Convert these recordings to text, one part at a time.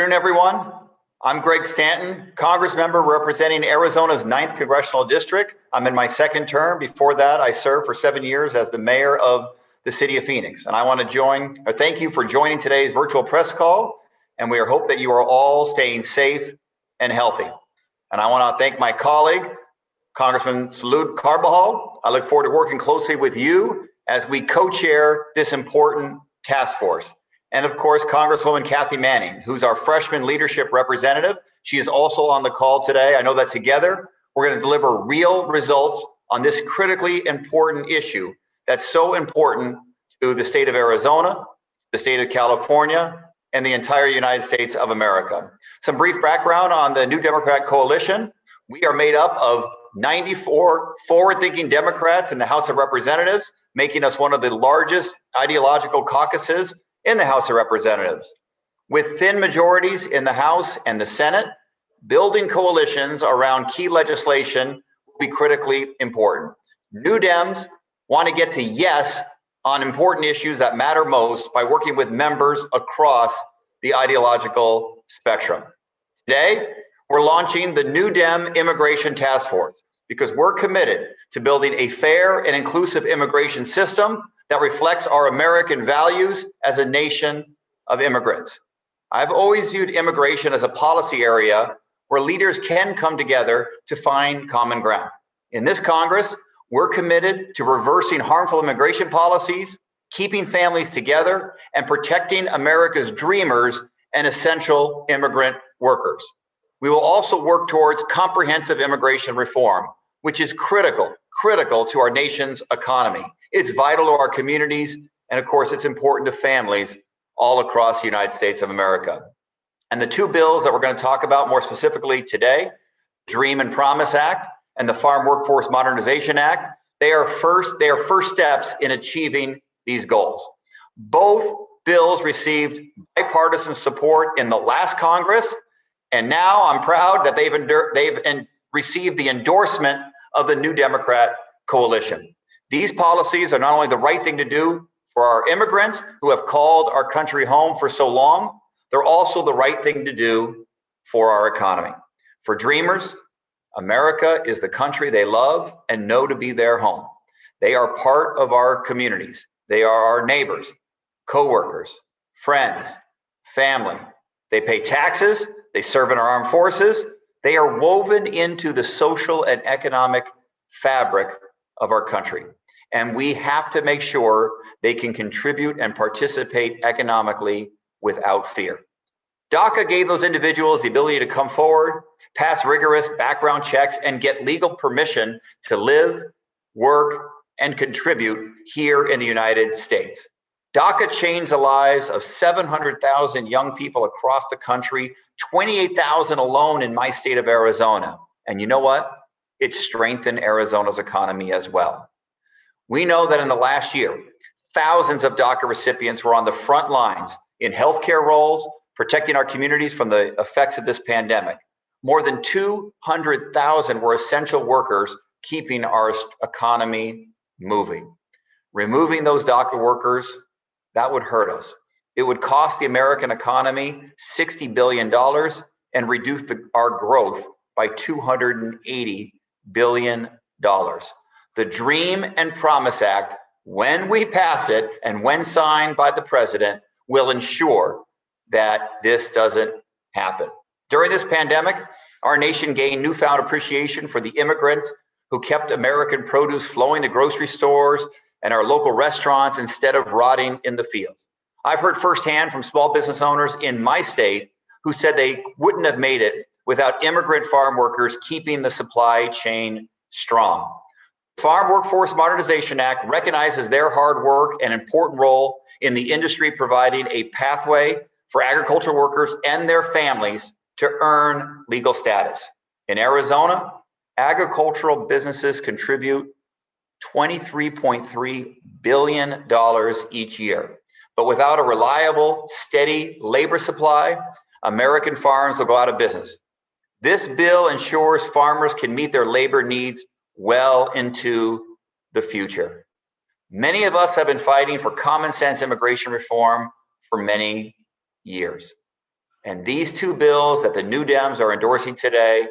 Afternoon, everyone. I'm Greg Stanton, Congress member representing Arizona's 9th Congressional District. I'm in my second term. Before that, I served for 7 years as the mayor of the city of Phoenix. And I want to thank you for joining today's virtual press call. And we hope that you are all staying safe and healthy. And I want to thank my colleague, Congressman Salud Carbajal. I look forward to working closely with you as we co-chair this important task force. And of course, Congresswoman Kathy Manning, who's our freshman leadership representative. She is also on the call today. I know that together, we're going to deliver real results on this critically important issue that's so important to the state of Arizona, the state of California, and the entire United States of America. Some brief background on the New Democrat Coalition. We are made up of 94 forward-thinking Democrats in the House of Representatives, making us one of the largest ideological caucuses in the House of Representatives. With thin majorities in the House and the Senate, building coalitions around key legislation will be critically important. New Dems want to get to yes on important issues that matter most by working with members across the ideological spectrum. Today, we're launching the New Dem Immigration Task Force because we're committed to building a fair and inclusive immigration system that reflects our American values as a nation of immigrants. I've always viewed immigration as a policy area where leaders can come together to find common ground. In this Congress, we're committed to reversing harmful immigration policies, keeping families together, and protecting America's dreamers and essential immigrant workers. We will also work towards comprehensive immigration reform, which is critical to our nation's economy. It's vital to our communities, and of course, it's important to families all across the United States of America. And the two bills that we're going to talk about more specifically today, Dream and Promise Act and the Farm Workforce Modernization Act, they are first steps in achieving these goals. Both bills received bipartisan support in the last Congress, and now I'm proud that they've received the endorsement of the New Democrat Coalition. These policies are not only the right thing to do for our immigrants who have called our country home for so long, they're also the right thing to do for our economy. For dreamers, America is the country they love and know to be their home. They are part of our communities. They are our neighbors, coworkers, friends, family. They pay taxes. They serve in our armed forces. They are woven into the social and economic fabric of our country. And we have to make sure they can contribute and participate economically without fear. DACA gave those individuals the ability to come forward, pass rigorous background checks, and get legal permission to live, work, and contribute here in the United States. DACA changed the lives of 700,000 young people across the country, 28,000 alone in my state of Arizona. And you know what? It strengthened Arizona's economy as well. We know that in the last year, thousands of DACA recipients were on the front lines in healthcare roles, protecting our communities from the effects of this pandemic. More than 200,000 were essential workers keeping our economy moving. Removing those DACA workers, that would hurt us. It would cost the American economy $60 billion and reduce our growth by $280 billion. The Dream and Promise Act, when we pass it and when signed by the president, will ensure that this doesn't happen. During this pandemic, our nation gained newfound appreciation for the immigrants who kept American produce flowing to grocery stores and our local restaurants instead of rotting in the fields. I've heard firsthand from small business owners in my state who said they wouldn't have made it without immigrant farm workers keeping the supply chain strong. The Farm Workforce Modernization Act recognizes their hard work and important role in the industry, providing a pathway for agricultural workers and their families to earn legal status. In Arizona, agricultural businesses contribute $23.3 billion each year. But without a reliable, steady labor supply, American farms will go out of business. This bill ensures farmers can meet their labor needs well into the future. Many of us have been fighting for common sense immigration reform for many years. And these two bills that the New Dems are endorsing today,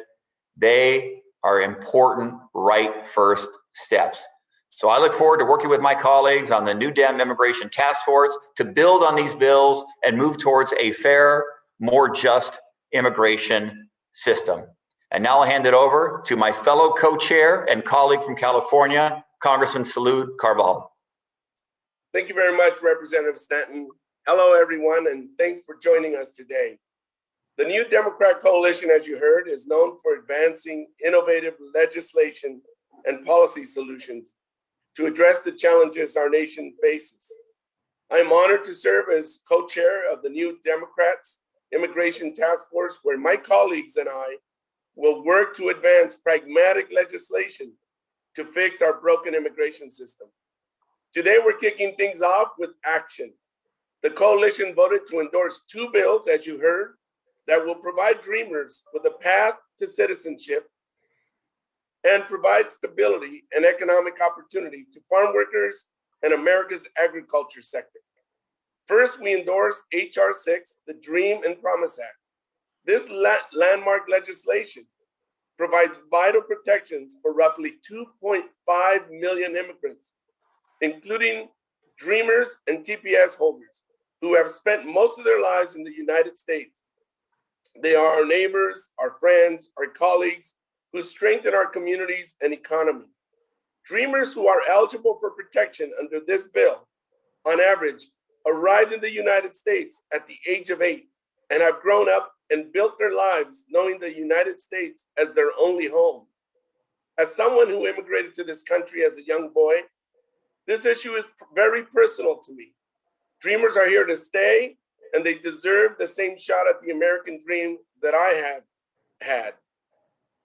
they are important right first steps. So I look forward to working with my colleagues on the New Dem Immigration Task Force to build on these bills and move towards a fair, more just immigration system. And now I'll hand it over to my fellow co-chair and colleague from California, Congressman Salud Carbajal. Thank you very much, Representative Stanton. Hello, everyone, and thanks for joining us today. The New Democrat Coalition, as you heard, is known for advancing innovative legislation and policy solutions to address the challenges our nation faces. I'm honored to serve as co-chair of the New Democrats Immigration Task Force, where my colleagues and I will work to advance pragmatic legislation to fix our broken immigration system. Today, we're kicking things off with action. The coalition voted to endorse two bills, as you heard, that will provide dreamers with a path to citizenship and provide stability and economic opportunity to farm workers and America's agriculture sector. First, we endorse H.R. 6, the Dream and Promise Act. This landmark legislation provides vital protections for roughly 2.5 million immigrants, including dreamers and TPS holders who have spent most of their lives in the United States. They are our neighbors, our friends, our colleagues who strengthen our communities and economy. Dreamers who are eligible for protection under this bill, on average, arrived in the United States at the age of 8 and have grown up and built their lives knowing the United States as their only home. As someone who immigrated to this country as a young boy, this issue is very personal to me. Dreamers are here to stay, and they deserve the same shot at the American dream that I have had.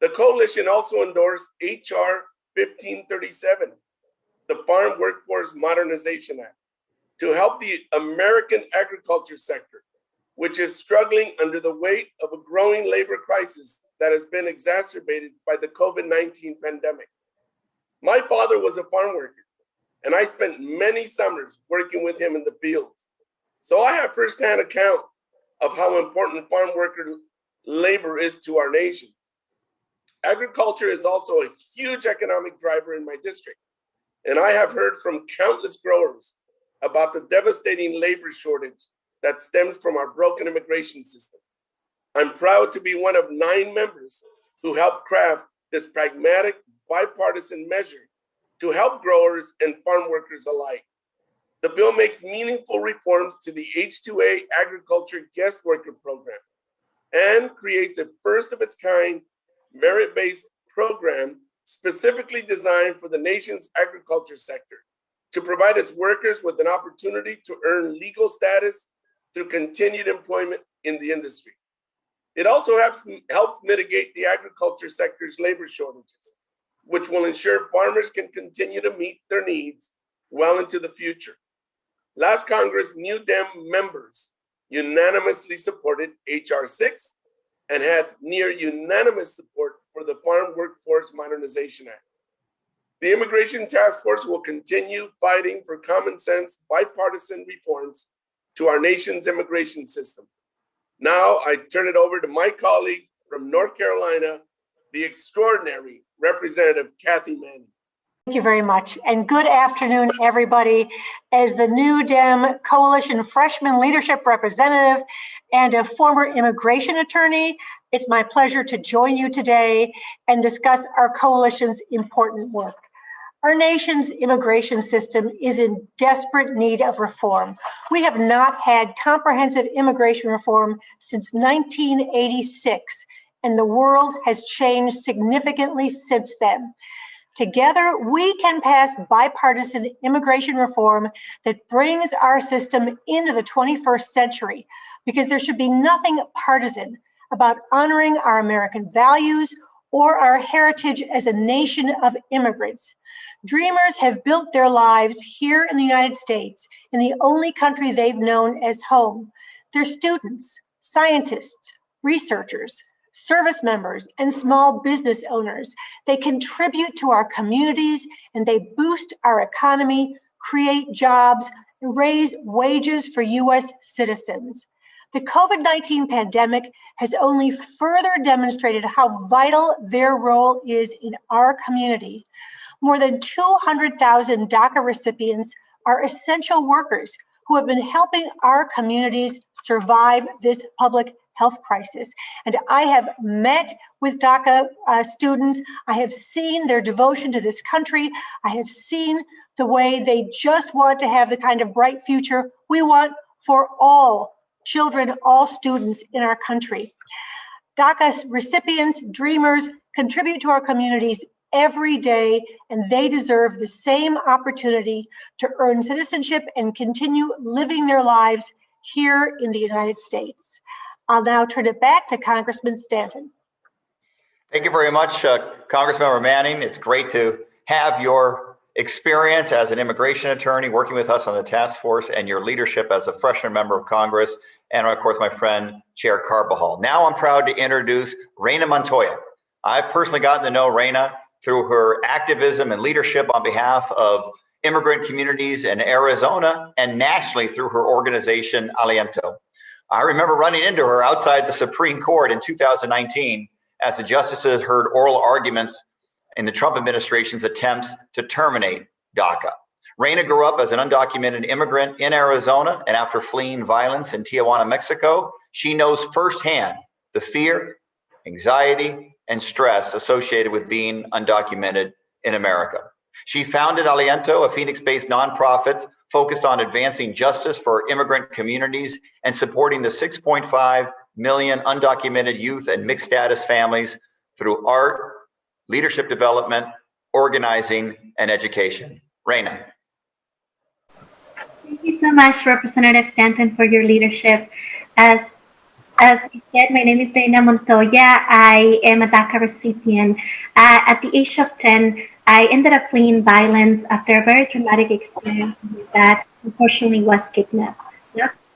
The coalition also endorsed H.R. 1537, the Farm Workforce Modernization Act, to help the American agriculture sector, which is struggling under the weight of a growing labor crisis that has been exacerbated by the COVID-19 pandemic. My father was a farm worker, and I spent many summers working with him in the fields. So I have firsthand account of how important farm worker labor is to our nation. Agriculture is also a huge economic driver in my district, and I have heard from countless growers about the devastating labor shortage that stems from our broken immigration system. I'm proud to be one of 9 members who helped craft this pragmatic, bipartisan measure to help growers and farm workers alike. The bill makes meaningful reforms to the H-2A Agriculture Guest Worker Program and creates a first-of-its-kind merit-based program specifically designed for the nation's agriculture sector to provide its workers with an opportunity to earn legal status through continued employment in the industry. It also helps mitigate the agriculture sector's labor shortages, which will ensure farmers can continue to meet their needs well into the future. Last Congress, New Dem members unanimously supported H.R. 6 and had near unanimous support for the Farm Workforce Modernization Act. The Immigration Task Force will continue fighting for common sense, bipartisan reforms to our nation's immigration system. Now I turn it over to my colleague from North Carolina, the extraordinary Representative Kathy Manning. Thank you very much, and good afternoon, everybody. As the New Dem Coalition Freshman Leadership Representative and a former immigration attorney, it's my pleasure to join you today and discuss our coalition's important work. Our nation's immigration system is in desperate need of reform. We have not had comprehensive immigration reform since 1986, and the world has changed significantly since then. Together, we can pass bipartisan immigration reform that brings our system into the 21st century, because there should be nothing partisan about honoring our American values or our heritage as a nation of immigrants. Dreamers have built their lives here in the United States, in the only country they've known as home. They're students, scientists, researchers, service members, and small business owners. They contribute to our communities, and they boost our economy, create jobs, and raise wages for U.S. citizens. The COVID-19 pandemic has only further demonstrated how vital their role is in our community. More than 200,000 DACA recipients are essential workers who have been helping our communities survive this public health crisis. And I have met with DACA students. I have seen their devotion to this country. I have seen the way they just want to have the kind of bright future we want for all children, all students in our country. DACA recipients, dreamers, contribute to our communities every day, and they deserve the same opportunity to earn citizenship and continue living their lives here in the United States. I'll now turn it back to Congressman Stanton. Thank you very much, Congressmember Manning. It's great to have your experience as an immigration attorney working with us on the task force and your leadership as a freshman member of Congress, and of course, my friend, Chair Carbajal. Now I'm proud to introduce Reyna Montoya. I've personally gotten to know Reyna through her activism and leadership on behalf of immigrant communities in Arizona and nationally through her organization, Aliento. I remember running into her outside the Supreme Court in 2019 as the justices heard oral arguments in the Trump administration's attempts to terminate DACA. Reyna grew up as an undocumented immigrant in Arizona, and after fleeing violence in Tijuana, Mexico, she knows firsthand the fear, anxiety, and stress associated with being undocumented in America. She founded Aliento, a Phoenix-based nonprofit focused on advancing justice for immigrant communities and supporting the 6.5 million undocumented youth and mixed status families through art, leadership development, organizing, and education. Reyna. Thank you so much, Representative Stanton, for your leadership. As you said, my name is Reyna Montoya. I am a DACA recipient. At the age of 10, I ended up fleeing violence after a very traumatic experience that unfortunately was kidnapped.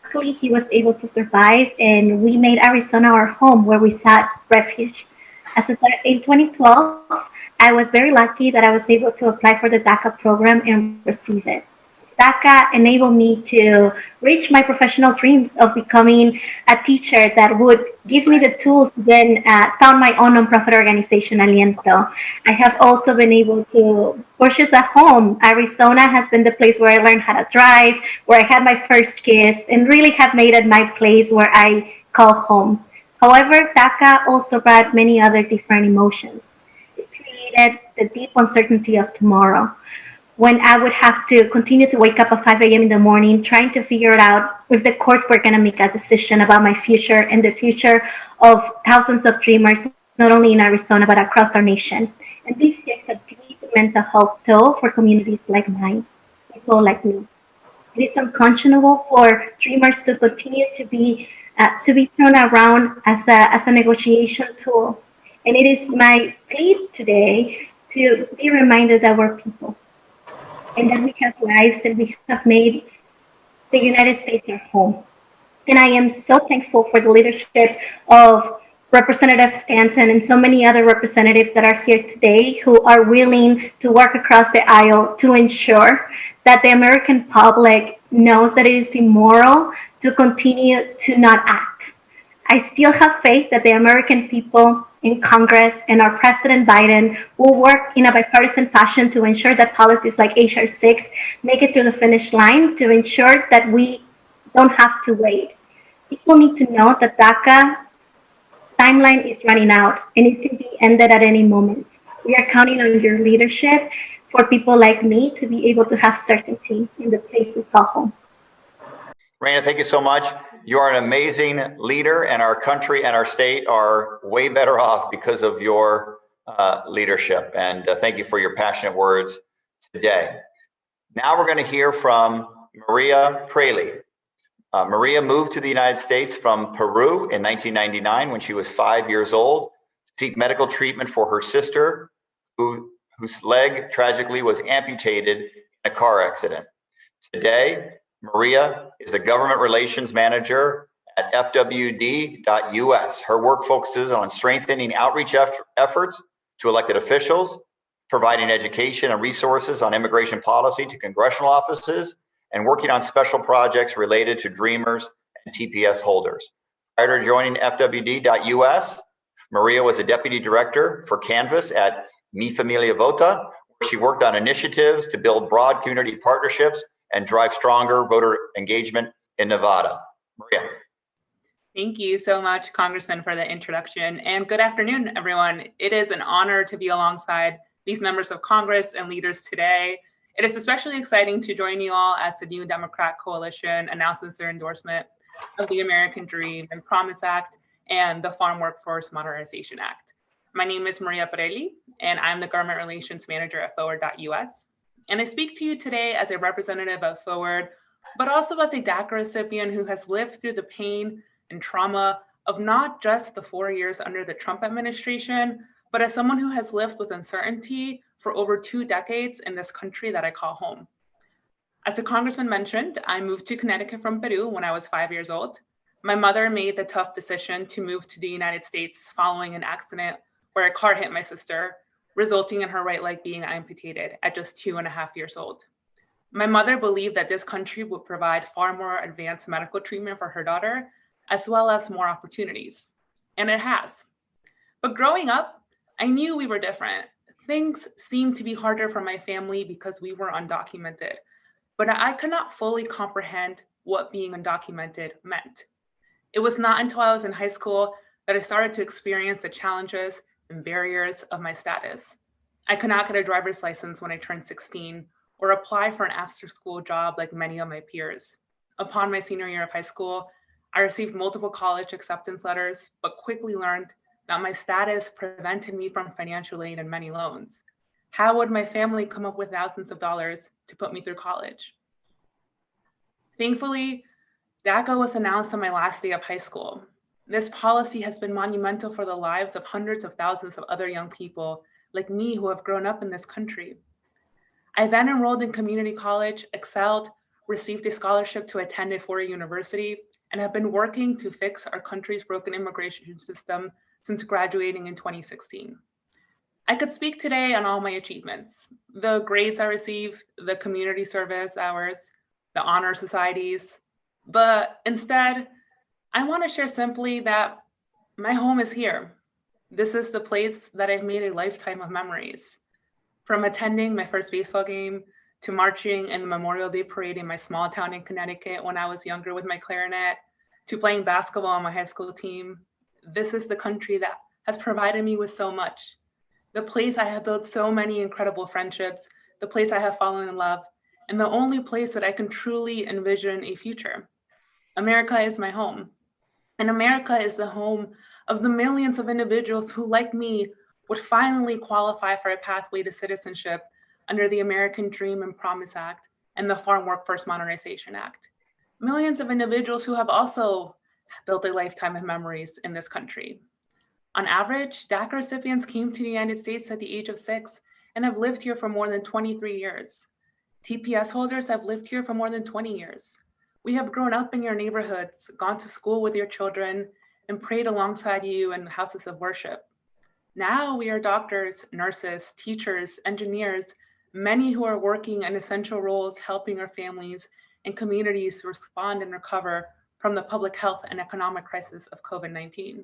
Luckily, he was able to survive, and we made Arizona our home where we sought refuge. In 2012, I was very lucky that I was able to apply for the DACA program and receive it. DACA enabled me to reach my professional dreams of becoming a teacher that would give me the tools to then found my own nonprofit organization, Aliento. I have also been able to purchase a home. Arizona has been the place where I learned how to drive, where I had my first kiss, and really have made it my place where I call home. However, DACA also brought many other different emotions. It created the deep uncertainty of tomorrow, when I would have to continue to wake up at 5 a.m. in the morning, trying to figure it out if the courts were going to make a decision about my future and the future of thousands of dreamers, not only in Arizona, but across our nation. And this takes a deep mental health toll for communities like mine, people like me. It is unconscionable for dreamers to continue to be thrown around as a negotiation tool. And it is my plea today to be reminded that we're people, and that we have lives, and we have made the United States our home. And I am so thankful for the leadership of Representative Stanton and so many other representatives that are here today who are willing to work across the aisle to ensure that the American public knows that it is immoral to continue to not act. I still have faith that the American people in Congress and our President Biden will work in a bipartisan fashion to ensure that policies like HR 6 make it through the finish line, to ensure that we don't have to wait. People need to know that DACA timeline is running out and it can be ended at any moment. We are counting on your leadership for people like me to be able to have certainty in the place we call home. Reyna, thank you so much. You are an amazing leader, and our country and our state are way better off because of your leadership. And thank you for your passionate words today. Now we're going to hear from Maria Praeli. Maria moved to the United States from Peru in 1999 when she was 5 years old to seek medical treatment for her sister, whose leg tragically was amputated in a car accident. Today, Maria is the government relations manager at FWD.US. Her work focuses on strengthening outreach efforts to elected officials, providing education and resources on immigration policy to congressional offices, and working on special projects related to dreamers and TPS holders. Prior to joining FWD.US, Maria was a deputy director for Canvas at Mi Familia Vota, where she worked on initiatives to build broad community partnerships and drive stronger voter engagement in Nevada. Maria. Thank you so much, Congressman, for the introduction, and good afternoon, everyone. It is an honor to be alongside these members of Congress and leaders today. It is especially exciting to join you all as the new Democrat coalition announces their endorsement of the American Dream and Promise Act and the Farm Workforce Modernization Act. My name is Maria Praeli, and I'm the Government Relations Manager at Forward.us. And I speak to you today as a representative of Forward, but also as a DACA recipient who has lived through the pain and trauma of not just the 4 years under the Trump administration, but as someone who has lived with uncertainty for over 2 decades in this country that I call home. As the Congressman mentioned, I moved to Connecticut from Peru when I was 5 years old. My mother made the tough decision to move to the United States following an accident where a car hit my sister, resulting in her right leg being amputated at just 2.5 years old. My mother believed that this country would provide far more advanced medical treatment for her daughter, as well as more opportunities. And it has. But growing up, I knew we were different. Things seemed to be harder for my family because we were undocumented. But I could not fully comprehend what being undocumented meant. It was not until I was in high school that I started to experience the challenges and barriers of my status. I could not get a driver's license when I turned 16 or apply for an after-school job like many of my peers. Upon my senior year of high school, I received multiple college acceptance letters, but quickly learned that my status prevented me from financial aid and many loans. How would my family come up with thousands of dollars to put me through college? Thankfully, DACA was announced on my last day of high school. This policy has been monumental for the lives of hundreds of thousands of other young people like me who have grown up in this country. I then enrolled in community college, excelled, received a scholarship to attend a four-year university, and have been working to fix our country's broken immigration system since graduating in 2016. I could speak today on all my achievements, the grades I received, the community service hours, the honor societies, but instead, I want to share simply that my home is here. This is the place that I've made a lifetime of memories. From attending my first baseball game to marching in the Memorial Day parade in my small town in Connecticut when I was younger with my clarinet, to playing basketball on my high school team. This is the country that has provided me with so much. The place I have built so many incredible friendships, the place I have fallen in love, and the only place that I can truly envision a future. America is my home. And America is the home of the millions of individuals who, like me, would finally qualify for a pathway to citizenship under the American Dream and Promise Act and the Farm Workforce Modernization Act. Millions of individuals who have also built a lifetime of memories in this country. On average, DACA recipients came to the United States at the age of 6 and have lived here for more than 23 years. TPS holders have lived here for more than 20 years. We have grown up in your neighborhoods, gone to school with your children, and prayed alongside you in houses of worship. Now we are doctors, nurses, teachers, engineers, many who are working in essential roles helping our families and communities respond and recover from the public health and economic crisis of COVID-19.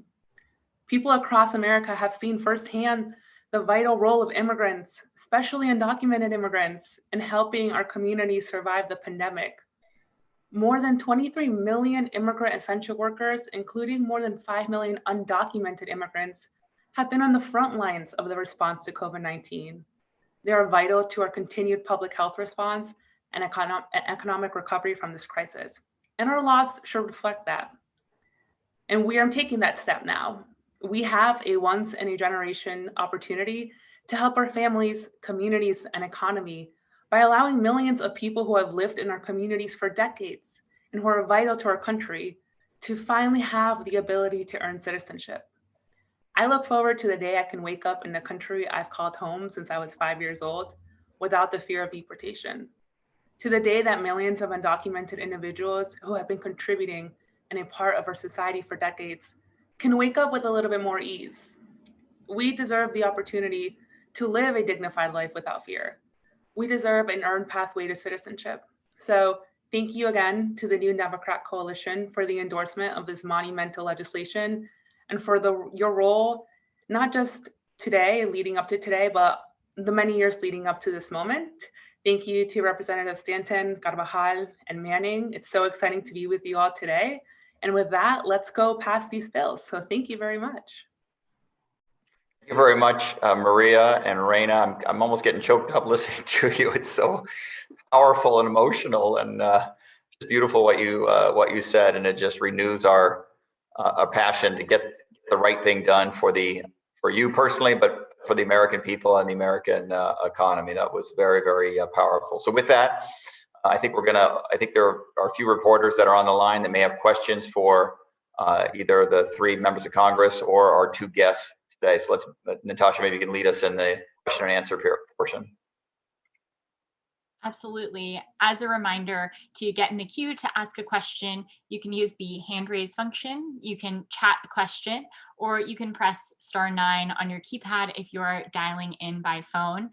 People across America have seen firsthand the vital role of immigrants, especially undocumented immigrants, in helping our communities survive the pandemic. More than 23 million immigrant essential workers, including more than 5 million undocumented immigrants, have been on the front lines of the response to COVID-19. They are vital to our continued public health response and economic recovery from this crisis. And our laws should reflect that. And we are taking that step now. We have a once in a generation opportunity to help our families, communities, and economy by allowing millions of people who have lived in our communities for decades and who are vital to our country to finally have the ability to earn citizenship. I look forward to the day I can wake up in the country I've called home since I was 5 years old without the fear of deportation. To the day that millions of undocumented individuals who have been contributing and a part of our society for decades can wake up with a little bit more ease. We deserve the opportunity to live a dignified life without fear. We deserve an earned pathway to citizenship. So Thank you again to the New Democrat Coalition for the endorsement of this monumental legislation and for your role, not just today, leading up to today, but the many years leading up to this moment. Thank you to Representative Stanton, Carbajal, and Manning. It's so exciting to be with you all today. And with that, let's go pass these bills. So thank you very much. Thank you very much, Maria and Reyna. I'm almost getting choked up listening to you. It's so powerful and emotional, and it's beautiful what you said, and it just renews our passion to get the right thing done for you personally, but for the American people and the American economy. That was very, very powerful. So with that, I think there are a few reporters that are on the line that may have questions for either the three members of Congress or our two guests today. So Natasha, maybe you can lead us in the question and answer portion. Absolutely. As a reminder, to get in the queue to ask a question, you can use the hand raise function, you can chat a question, or you can press *9 on your keypad if you're dialing in by phone.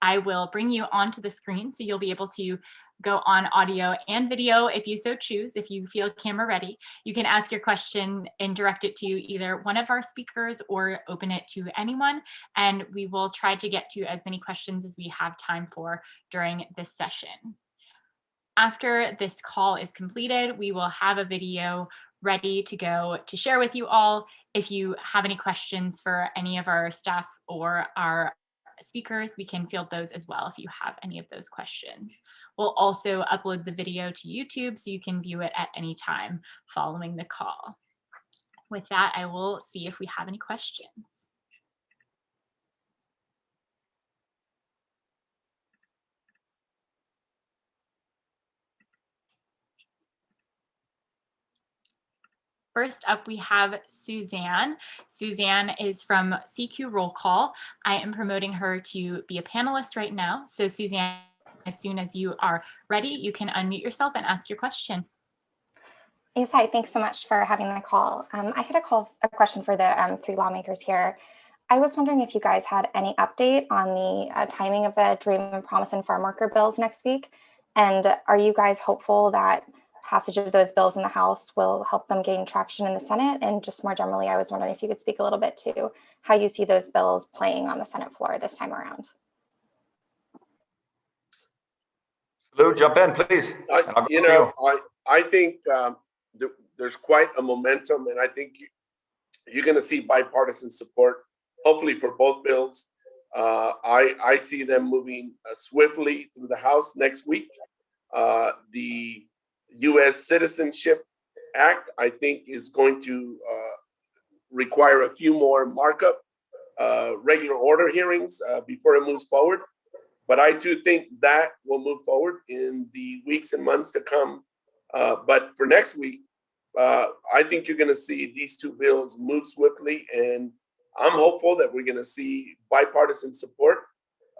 I will bring you onto the screen, so you'll be able to go on audio and video if you so choose. If you feel camera ready, you can ask your question and direct it to either one of our speakers or open it to anyone, and we will try to get to as many questions as we have time for during this session. After this call is completed, we will have a video ready to go to share with you all. If you have any questions for any of our staff or our speakers, we can field those as well if you have any of those questions. We'll also upload the video to YouTube so you can view it at any time following the call. With that, I will see if we have any questions. First up, we have Suzanne. Suzanne is from CQ Roll Call. I am promoting her to be a panelist right now. So Suzanne, as soon as you are ready, you can unmute yourself and ask your question. Yes, hi, thanks so much for having the call. I had a question for the three lawmakers here. I was wondering if you guys had any update on the timing of the Dream and Promise and farm worker bills next week. And are you guys hopeful that passage of those bills in the House will help them gain traction in the Senate? And just more generally, I was wondering if you could speak a little bit to how you see those bills playing on the Senate floor this time around. Salud, jump in, please. I think there's quite a momentum, and I think you're going to see bipartisan support, hopefully for both bills. I see them moving swiftly through the House next week. The U.S. Citizenship Act, I think, is going to require a few more markup, regular order hearings before it moves forward. But I do think that will move forward in the weeks and months to come. But for next week, I think you're going to see these two bills move swiftly, and I'm hopeful that we're going to see bipartisan support,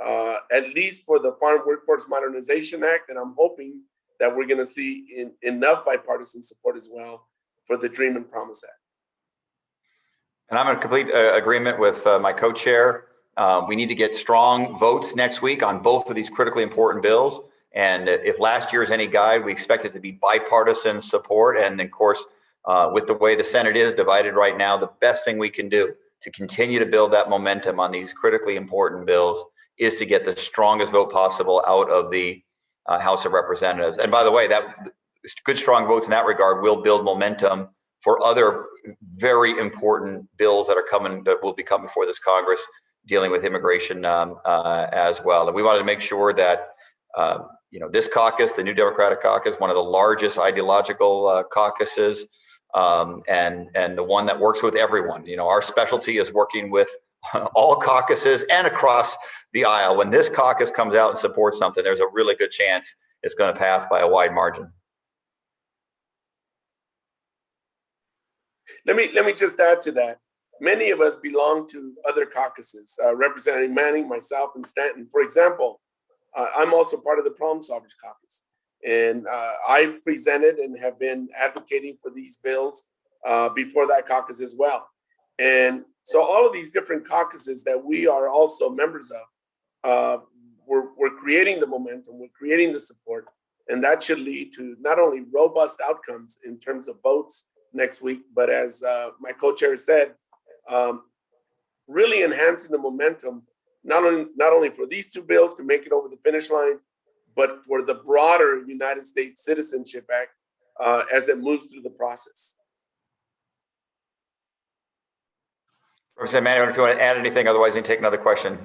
at least for the Farm Workforce Modernization Act, and I'm hoping that we're going to see enough bipartisan support as well for the Dream and Promise Act. And I'm in complete agreement with my co-chair. We need to get strong votes next week on both of these critically important bills. And if last year is any guide, we expect it to be bipartisan support. And of course, with the way the Senate is divided right now, the best thing we can do to continue to build that momentum on these critically important bills is to get the strongest vote possible out of the House of Representatives. And by the way, that good strong votes in that regard will build momentum for other very important bills that will be coming before this Congress dealing with immigration as well. And we wanted to make sure that this caucus, the New Democratic Caucus, one of the largest ideological caucuses, and the one that works with everyone. Our specialty is working with all caucuses and across the aisle. When this caucus comes out and supports something, there's a really good chance it's going to pass by a wide margin. Let me just add to that. Many of us belong to other caucuses, Representative Manning, myself, and Stanton. For example, I'm also part of the Problem Solvers Caucus. And I presented and have been advocating for these bills before that caucus as well. And so all of these different caucuses that we are also members of, we're creating the momentum, we're creating the support. And that should lead to not only robust outcomes in terms of votes next week, but as my co-chair said, really enhancing the momentum, not only for these two bills to make it over the finish line, but for the broader United States Citizenship Act as it moves through the process. Representative Manning, if you want to add anything, otherwise we can take another question.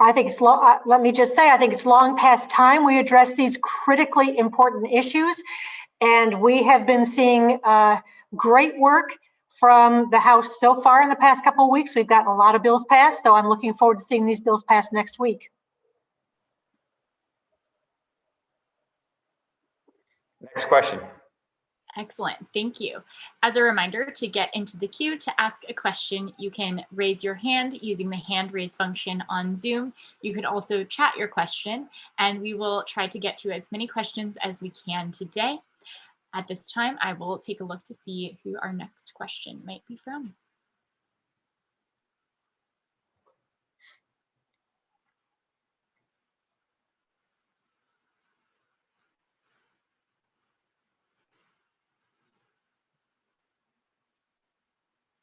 I think it's let me just say, I think it's long past time we address these critically important issues. And we have been seeing great work from the House so far in the past couple of weeks. We've gotten a lot of bills passed, so I'm looking forward to seeing these bills passed next week. Next question. Excellent, thank you. As a reminder, to get into the queue to ask a question, you can raise your hand using the hand raise function on Zoom. You can also chat your question, and we will try to get to as many questions as we can today. At this time, I will take a look to see who our next question might be from.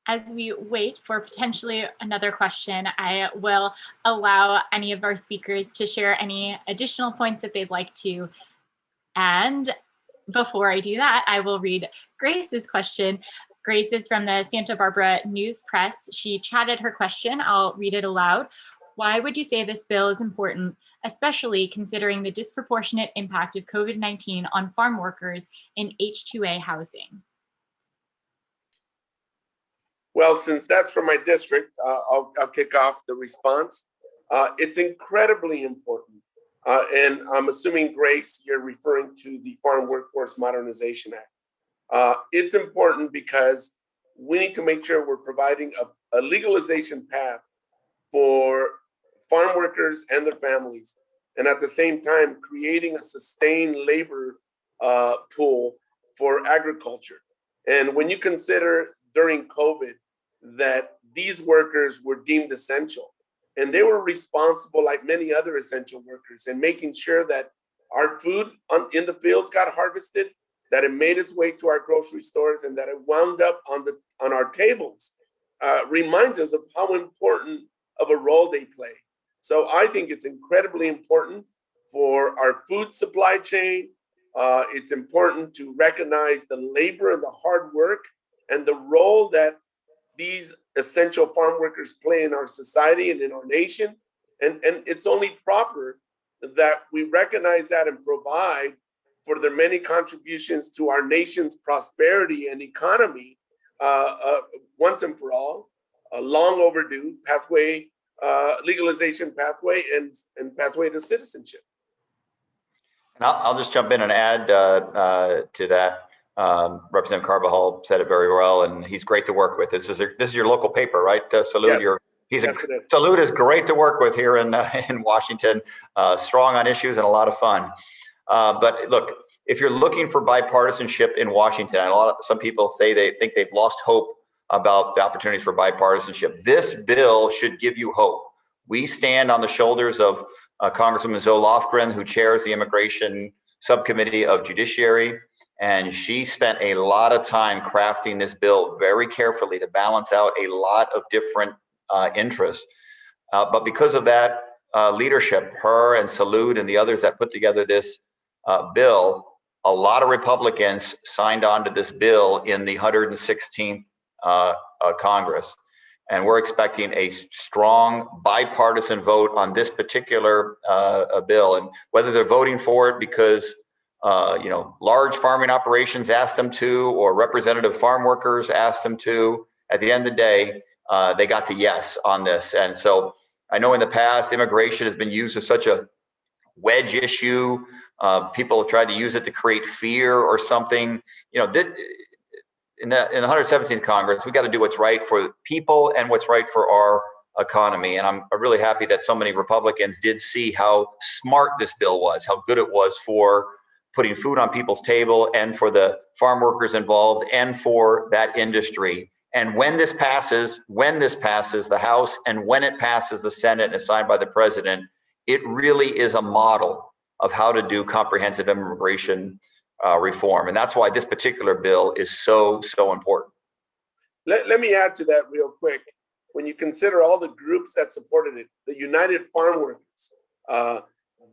As we wait for potentially another question, I will allow any of our speakers to share any additional points that they'd like to. And before I do that, I will read Grace's question. Grace is from the Santa Barbara News Press. She chatted her question. I'll read it aloud. Why would you say this bill is important, especially considering the disproportionate impact of COVID-19 on farm workers in H-2A housing? Well, since that's from my district, I'll kick off the response. It's incredibly important. And I'm assuming, Grace, you're referring to the Farm Workforce Modernization Act. It's important because we need to make sure we're providing a legalization path for farm workers and their families, and at the same time, creating a sustained labor pool for agriculture. And when you consider during COVID that these workers were deemed essential, and they were responsible, like many other essential workers, in making sure that our food in the fields got harvested, that it made its way to our grocery stores, and that it wound up on our tables, reminds us of how important of a role they play. So I think it's incredibly important for our food supply chain. It's important to recognize the labor and the hard work and the role that these essential farm workers play in our society and in our nation. And it's only proper that we recognize that and provide for their many contributions to our nation's prosperity and economy once and for all, a long overdue pathway, legalization pathway and pathway to citizenship. And I'll just jump in and add to that. Representative Carbajal said it very well, and he's great to work with. This is your local paper, right? Salud. Yes. Salud is great to work with here in Washington. Strong on issues and a lot of fun. But look, if you're looking for bipartisanship in Washington, and some people say they think they've lost hope about the opportunities for bipartisanship. This bill should give you hope. We stand on the shoulders of Congresswoman Zoe Lofgren, who chairs the Immigration Subcommittee of Judiciary. And she spent a lot of time crafting this bill very carefully to balance out a lot of different interests. But because of that leadership, her and Salud and the others that put together this bill, a lot of Republicans signed on to this bill in the 116th Congress. And we're expecting a strong bipartisan vote on this particular bill. And whether they're voting for it because large farming operations asked them to, or representative farm workers asked them to, at the end of the day, they got to yes on this. And so I know in the past, immigration has been used as such a wedge issue. People have tried to use it to create fear or something. In the 117th Congress, we got to do what's right for people and what's right for our economy. And I'm really happy that so many Republicans did see how smart this bill was, how good it was for putting food on people's table and for the farm workers involved and for that industry. And when this passes the House and when it passes the Senate and is signed by the president, it really is a model of how to do comprehensive immigration reform. And that's why this particular bill is so important. Let me add to that real quick. When you consider all the groups that supported it, the United Farm Workers,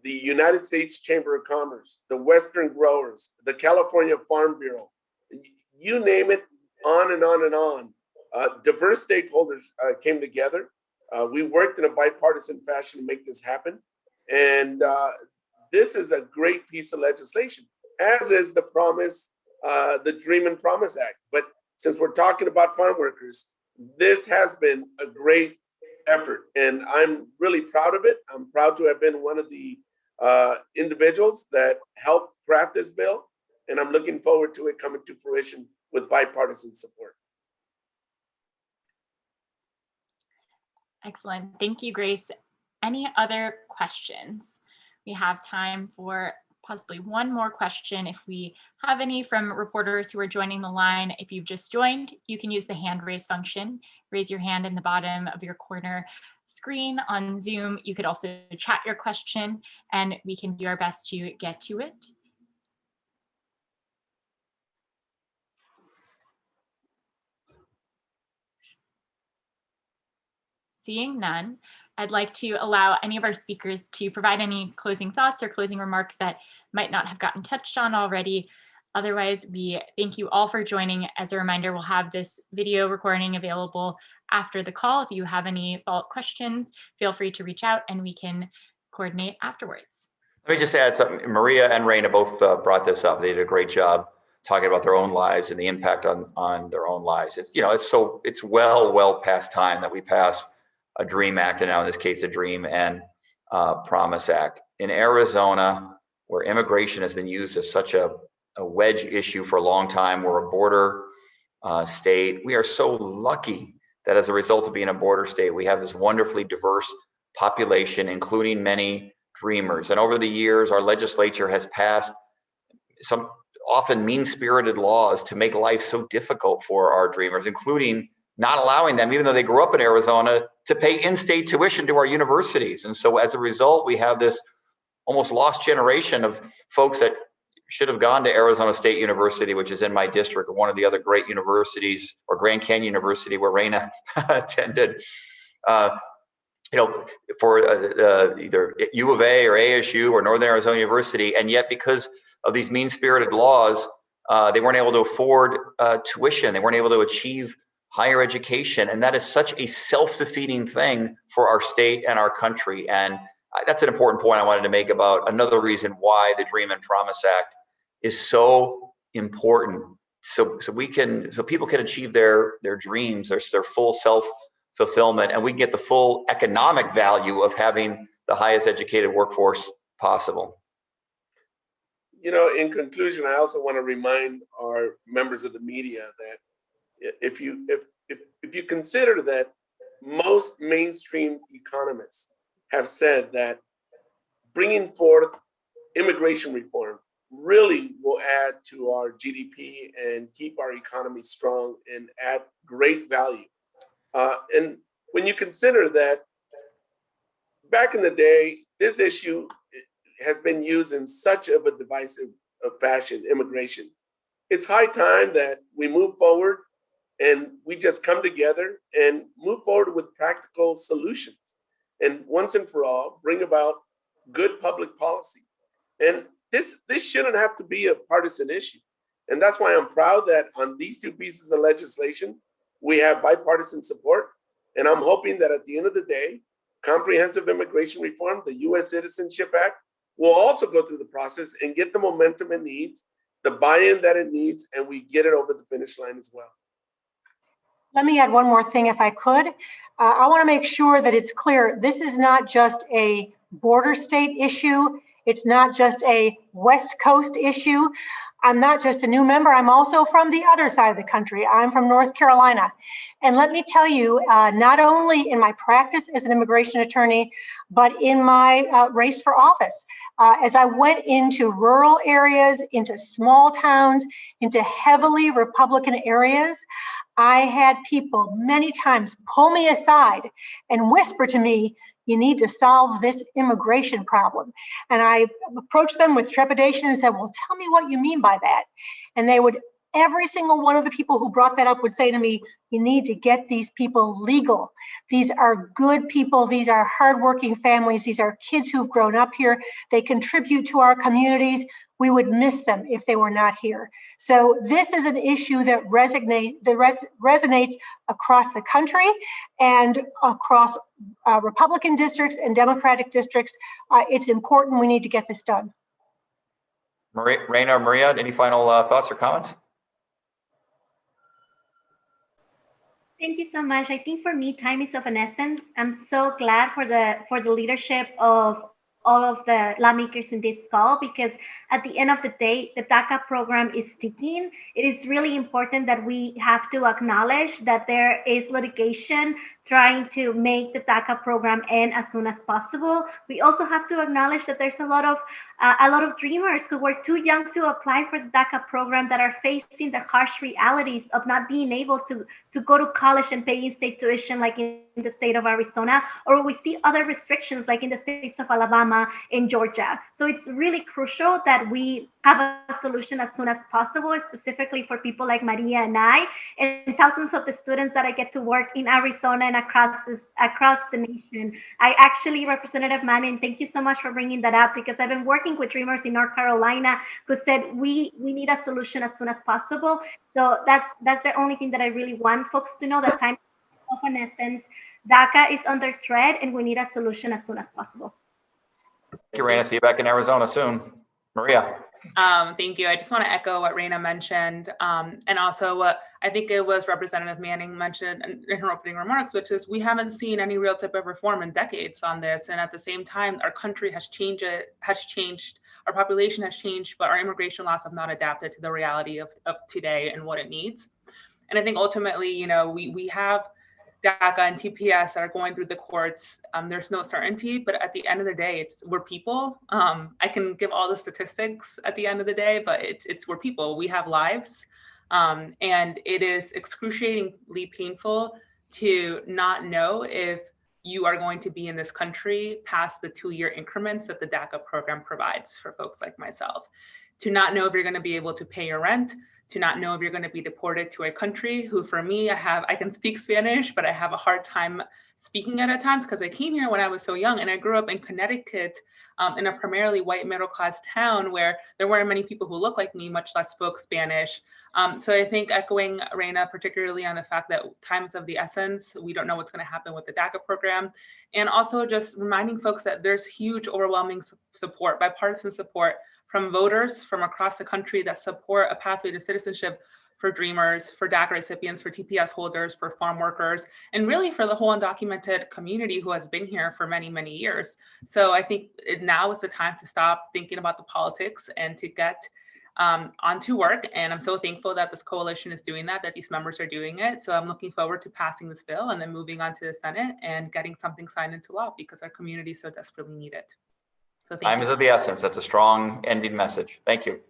the United States Chamber of Commerce, the Western Growers, the California Farm Bureau, you name it, on and on and on. Diverse stakeholders came together. We worked in a bipartisan fashion to make this happen. And this is a great piece of legislation, as is the promise, the Dream and Promise Act. But since we're talking about farm workers, this has been a great effort, and I'm really proud of it. I'm proud to have been one of the individuals that helped craft this bill, and I'm looking forward to it coming to fruition with bipartisan support. Excellent. Thank you, Grace. Any other questions? We have time for possibly one more question if we have any from reporters who are joining the line. If you've just joined, you can use the hand raise function. Raise your hand in the bottom of your corner screen on Zoom. You could also chat your question and we can do our best to get to it. Seeing none, I'd like to allow any of our speakers to provide any closing thoughts or closing remarks that might not have gotten touched on already. Otherwise, we thank you all for joining. As a reminder, we'll have this video recording available after the call. If you have any follow-up questions, feel free to reach out and we can coordinate afterwards. Let me just add something. Maria and Reyna both brought this up. They did a great job talking about their own lives and the impact on their own lives. It's well past time that we pass a DREAM Act, and now in this case, the Dream and Promise Act. In Arizona, where immigration has been used as such a wedge issue for a long time, we're a border state. We are so lucky that as a result of being a border state, we have this wonderfully diverse population, including many dreamers. And over the years, our legislature has passed some often mean-spirited laws to make life so difficult for our dreamers, including not allowing them, even though they grew up in Arizona, to pay in-state tuition to our universities. And so as a result, we have this almost lost generation of folks that should have gone to Arizona State University, which is in my district, or one of the other great universities, or Grand Canyon University, where Reyna attended, for either U of A or ASU or Northern Arizona University. And yet, because of these mean-spirited laws, they weren't able to afford tuition. They weren't able to achieve higher education. And that is such a self-defeating thing for our state and our country. And that's an important point I wanted to make about another reason why the Dream and Promise Act is so important. So people can achieve their dreams, their full self-fulfillment, and we can get the full economic value of having the highest educated workforce possible. In conclusion, I also want to remind our members of the media that if you consider that most mainstream economists have said that bringing forth immigration reform really will add to our GDP and keep our economy strong and add great value. And when you consider that back in the day, this issue has been used in such of a divisive fashion, immigration. It's high time that we move forward and we just come together and move forward with practical solutions. And once and for all, bring about good public policy. And this shouldn't have to be a partisan issue. And that's why I'm proud that on these two pieces of legislation, we have bipartisan support. And I'm hoping that at the end of the day, comprehensive immigration reform, the U.S. Citizenship Act, will also go through the process and get the momentum it needs, the buy-in that it needs, and we get it over the finish line as well. Let me add one more thing if I could. I want to make sure that it's clear, this is not just a border state issue. It's not just a West Coast issue. I'm not just a new member, I'm also from the other side of the country. I'm from North Carolina. And let me tell you, not only in my practice as an immigration attorney, but in my race for office, as I went into rural areas, into small towns, into heavily Republican areas, I had people many times pull me aside and whisper to me, you need to solve this immigration problem. And I approached them with trepidation and said, well, tell me what you mean by that. And they would, every single one of the people who brought that up would say to me, you need to get these people legal. These are good people. These are hardworking families. These are kids who've grown up here. They contribute to our communities. We would miss them if they were not here. So this is an issue that resonates across the country and across Republican districts and Democratic districts. It's important. We need to get this done. Reyna or Maria, any final thoughts or comments? Thank you so much. I think for me, time is of an essence. I'm so glad for the leadership of all of the lawmakers in this call, because at the end of the day, the DACA program is sticking. It is really important that we have to acknowledge that there is litigation trying to make the DACA program end as soon as possible. We also have to acknowledge that there's a lot of dreamers who were too young to apply for the DACA program that are facing the harsh realities of not being able to go to college and pay in-state tuition like in the state of Arizona, or we see other restrictions like in the states of Alabama and Georgia. So it's really crucial that we have a solution as soon as possible, specifically for people like Maria and I, and thousands of the students that I get to work in Arizona and across the nation. I actually, Representative Manning, thank you so much for bringing that up, because I've been working with Dreamers in North Carolina who said we need a solution as soon as possible. So that's the only thing that I really want folks to know, that time is of an essence. DACA is under threat and we need a solution as soon as possible. Thank you, Reyna. See you back in Arizona soon. Maria. Thank you. I just want to echo what Reyna mentioned, and also what I think it was Representative Manning mentioned in her opening remarks, which is we haven't seen any real type of reform in decades on this. And at the same time, our country has changed, our population has changed, but our immigration laws have not adapted to the reality of today and what it needs. And I think ultimately, you know, we have DACA and TPS that are going through the courts. There's no certainty, but at the end of the day, we're people. I can give all the statistics at the end of the day, but we're people. We have lives, and it is excruciatingly painful to not know if you are going to be in this country past the 2-year increments that the DACA program provides for folks like myself. To not know if you're going to be able to pay your rent, to not know if you're going to be deported to a country who, for me, I can speak Spanish, but I have a hard time speaking it at times because I came here when I was so young, and I grew up in Connecticut in a primarily white middle-class town where there weren't many people who looked like me, much less spoke Spanish. So I think echoing Reyna, particularly on the fact that time is of the essence, we don't know what's going to happen with the DACA program, and also just reminding folks that there's huge, overwhelming support, bipartisan support from voters from across the country that support a pathway to citizenship for Dreamers, for DACA recipients, for TPS holders, for farm workers, and really for the whole undocumented community who has been here for many, many years. So I think now is the time to stop thinking about the politics and to get onto work. And I'm so thankful that this coalition is doing that these members are doing it. So I'm looking forward to passing this bill and then moving on to the Senate and getting something signed into law because our community so desperately need it. So time is of the essence. That's a strong ending message. Thank you.